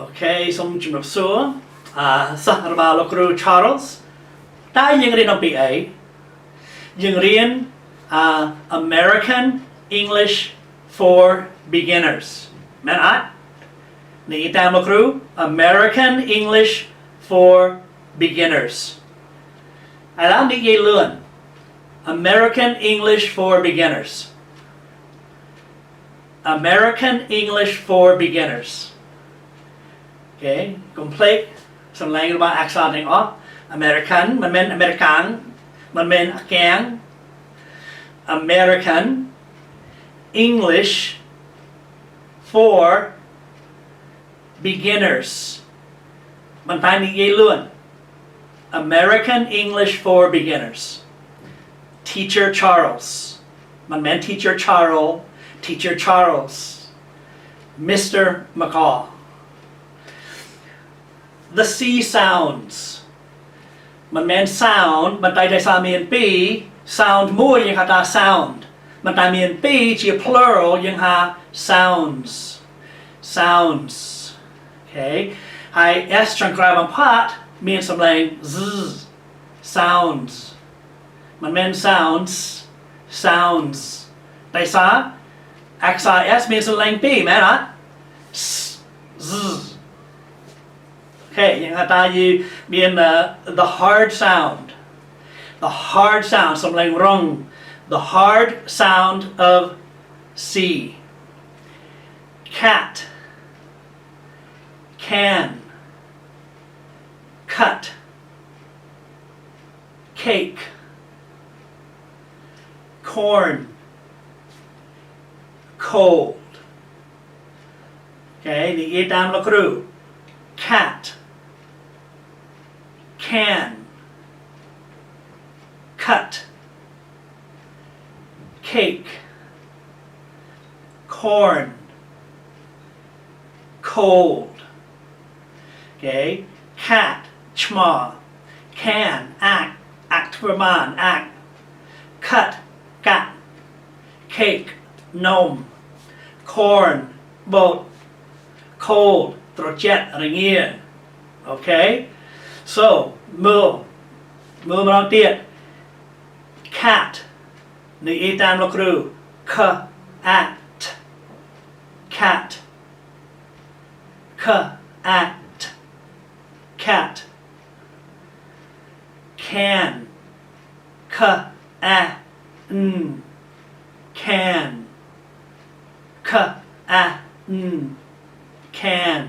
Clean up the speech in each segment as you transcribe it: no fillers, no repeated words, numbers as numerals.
โอเคសូមជំរាបសួរសិស្សរបស់លោកគ្រូ Charles តើយើងរៀនអំពីអីយើងរៀនAmerican English for Beginners មែនអត់នេះតាមលោកគ្រូ American English for Beginners ឥឡូវនិយាយលឿន American English for Beginners American English for Beginners Okay, complete សំឡេងរបស់អក្សរទាំងអស់ American មិនមែន American មិនមែនអាកាំង American English for Beginners មិនតែនិយាយលឿន American English for Beginners Teacher Charles មិនមែន Teacher Charles Teacher Charles Mr. McCall The C sounds มันแม่น sound มันไต่ได้สามีนปี sound មួយยังหาตา sound มันไต่มีนปีជា plural ยังหา sounds sounds okay ให้ s จงกลายบางพาดมีนสำแดง z sounds มันแม่น sounds sounds ไต่ซา อักษร s มีนสำแดงปีแม่นอะ z Okay, yang kata you being the hard sound. The hard sound, something wrong. The hard sound of C. Cat. Can. Cut. Cake. Corn. Cold. Okay, the itam lakru. Cat. Can, cut, cake, corn, cold. Okay, cat, chma, can, act for man, act, cut, gat, cake, nom, corn, boat, cold, trojet, ringier. Okay. So, mưa mà nói tiết cat này y tam lo kru at cat at cat can can can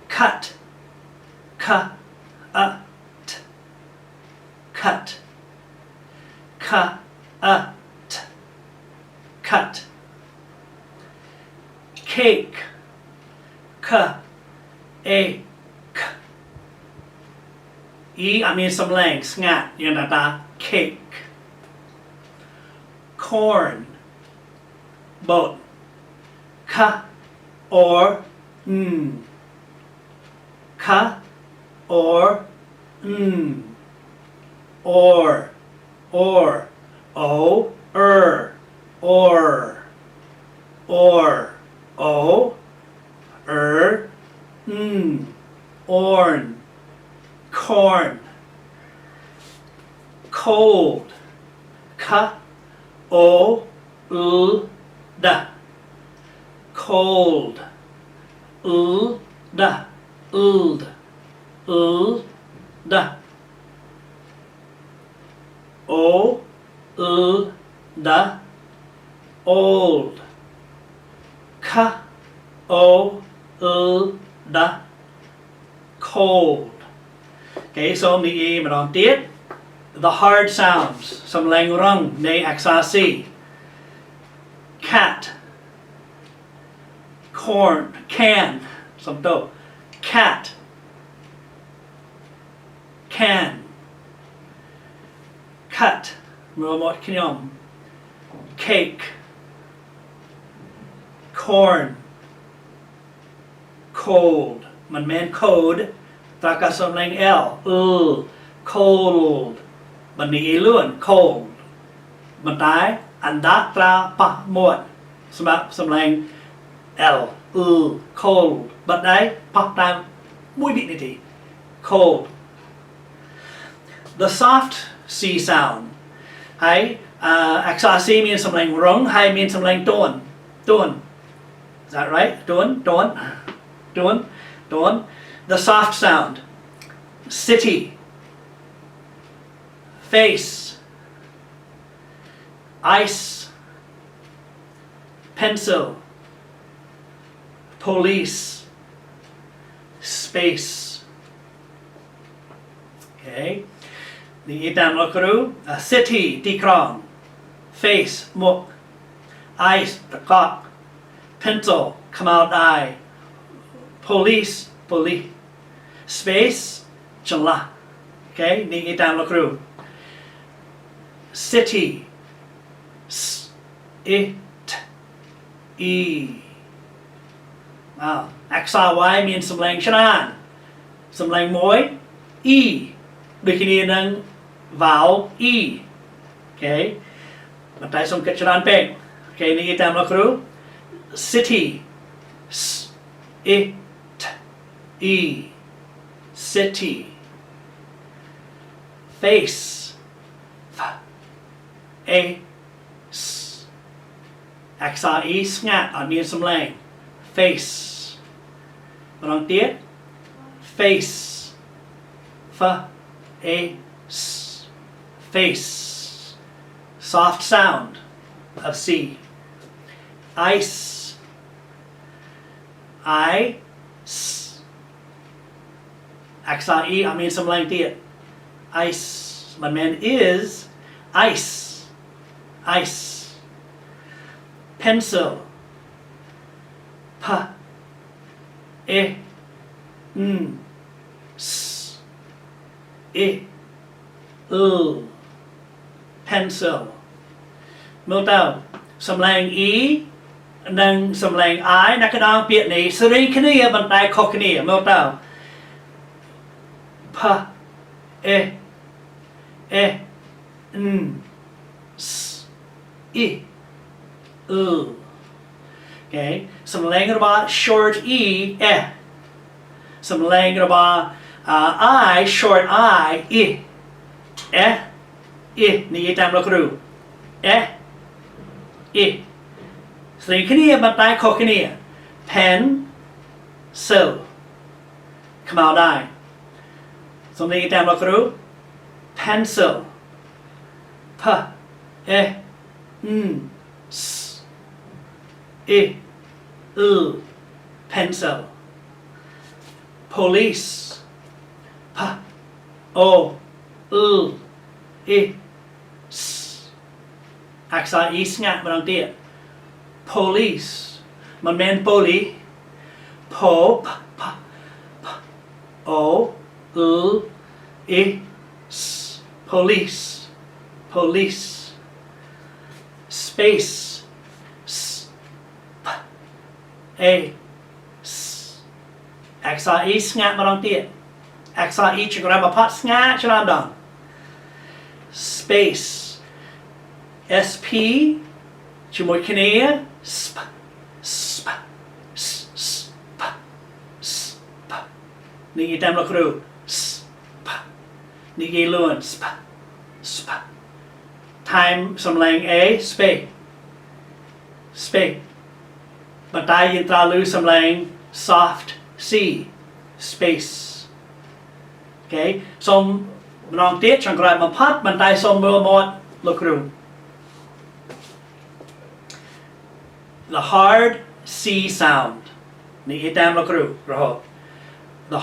cut cut cake I mean some length ស្ងាត់យើងថា cake corn both or or o orn corn cold cold old cold okay so នេះ ម្ដងទៀត the hard sounds សំឡេងរងនៃអក្សរ C cat corn can សំដៅ cat can cut មើលមកខ្ញុំ cake corn cold មិនមែន code តើកាសំឡេង L cold មិននិយាយលឿន cold មិនតែអណ្ដាត្រាប៉ះមាត់សម្រាប់សំឡេង L cold bật đấy hoặc là mũi bị này thì cold. The soft C sound hayอักษร C มีสำเนียงร้องให้มีสำเนียงต้น is that right ต้น the soft sound city face ice pencil police space okay นี่ตามเราครู city ที่ครอง face หมวก ice ตะกอก pencil ขมาวได้ police space จังละ okay นี่ตามเราครู city it e อักษร y มีสำเนียงชนะสำเนียงมวย e ด้วยกันนี้นึง vowel e โอเคมันได้ส่งกันชนะเป็นโอเคนี่ตามเราครู city it e city face a s อักษร e สงัดมีสำเนียง face มาลองเตี้ย face a s face soft sound of C ice I s อักษร e มีสำเนียงเตี้ย ice มันแมน is ice pencil p a n s a l pencil เมื่อเต้าสำเนียง e นังสำเนียง I นักกระดองเปียนี้สรีคณีบันไดคอคณีเมื่อเต้า p a n s a l okay สำเนียงระบา short e สำเนียงระบาI short Iนี่ตามเราครูสิ่งนี้บันไดคอคณี pencil ขมาวได้สำเนียงตามเราครู pencil p a n s a l pencil police p o l e s อักษร e สงัดมาลองเตี้ย police มันแมน poli po p o l e s police space s p a s อักษร e สงัดมาลองเตี้ยอักษร e จะกระบพัดสงัดฉลามดอง space sp จมูกคณี spนี่ตามเราครู sp นี่กี่ล้วน sp time สำเนียง a space บันไดยินตราลือสำเนียง soft c space โอเคส่งน้องเตี้ยชังกระมาพัดบันไดส่งมือหมดลูกครู the hard C sound นี่ตามลูกครูรอ the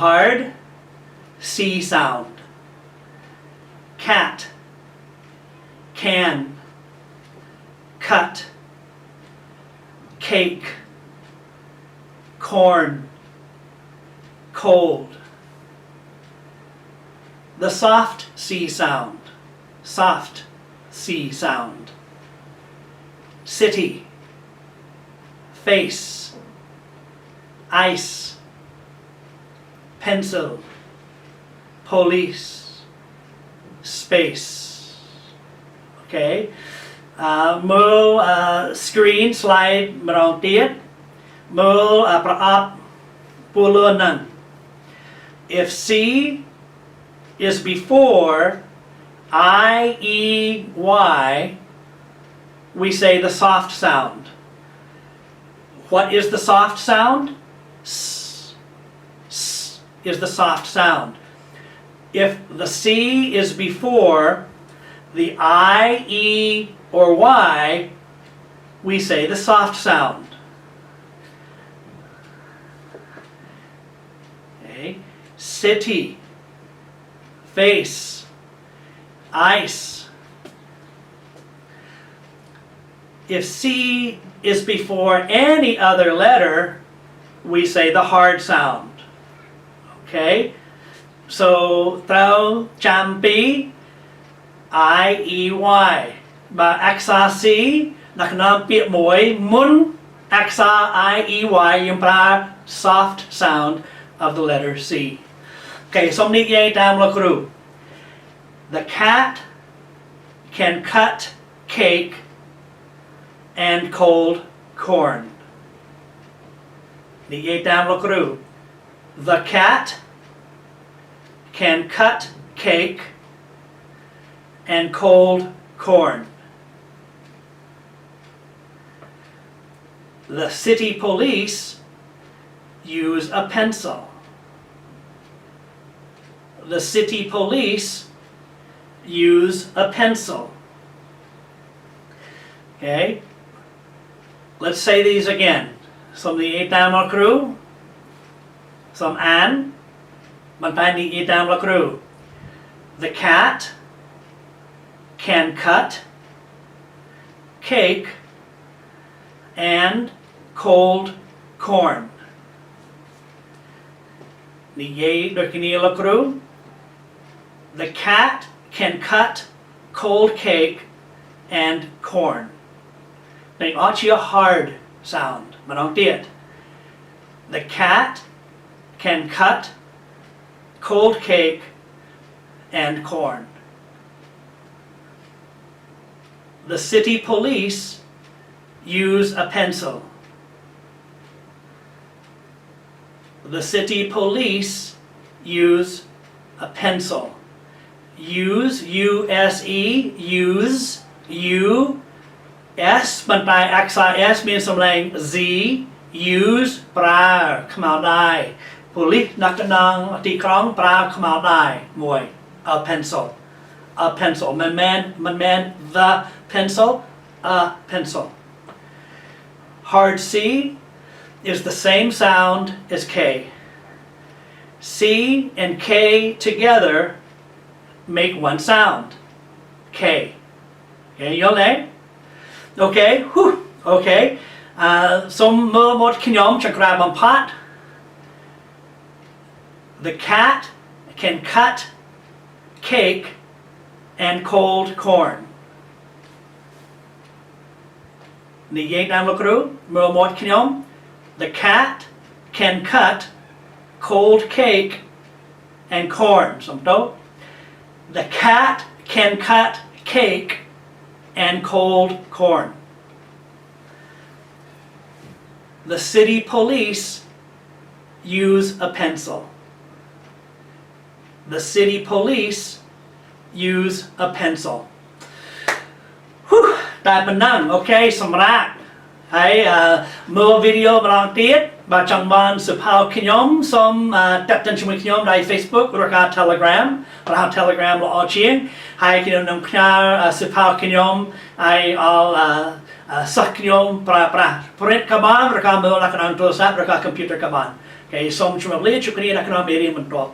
hard C sound cat can cut cake corn cold the soft C sound city face ice pencil police space okay មើល screen slide ម្ដងទៀតមើលប្រអប់ពួរលឿនហ្នឹង if C is before I, E, Y, we say the soft sound. What is the soft sound? S, S is the soft sound. If the C is before the I, E, or Y, we say the soft sound. Okay. City, face, ice. If C is before any other letter, we say the hard sound. Okay? So, throw champi, I, E, Y. But axa C, naknam piet moy, mun, axa I, E, Y, yung pra soft sound of the letter C. Okay, so many down look through. The cat can cut cake and cold corn. The cat can cut cake and cold corn. The city police use a pencil. The city police use a pencil. Okay? Let's say these again. Some the 8 down la crew. Some an. Bantay the 8 down la crew. The cat can cut cake and cold corn. The ye dokini la crew. The cat can cut cold cake and corn. They actually a hard sound, but don't did. The cat can cut cold cake and corn. The city police use a pencil. The city police use a pencil. Use, U-S-E, use, U, S បន្តែ XIS មានសំឡេង Z use ប្រើខ្មៅដែរ police នៅក្នុងទីក្រុងប្រើខ្មៅដែរមួយ a pencil មិនមែន the pencil a pencil. Hard C is the same sound as K. C and K together make one sound. K. Okay, your name? Okay, whew, okay. Some more kinyom to grab on pot. The cat can cut cake and cold corn. The yay down look through, more kinyom. The cat can cut cold cake and corn. The cat can cut cake and cold corn. The city police use a pencil. The city police use a pencil. Whew, តែប៉ុណ្ណឹង okay សម្រាប់ហើយមើលវីដេអូម្ដងទៀតបើចង់បានសភៅខ្ញុំសូមតាក់ទងជាមួយខ្ញុំដោយ Facebook ឬក៏ Telegram ប្រហែល Telegram ល្អជាងហើយខ្ញុំនឹងផ្ញើសភៅខ្ញុំឲ្យសិស្សខ្ញុំប្រើប្រាស់ print ក៏បានឬក៏មើលនៅក្នុងទូរស័ព្ទឬក៏ computer ក៏បាន Okay សូមជម្រាបលាជួបគ្នានៅក្នុងមេរៀនបន្ទាប់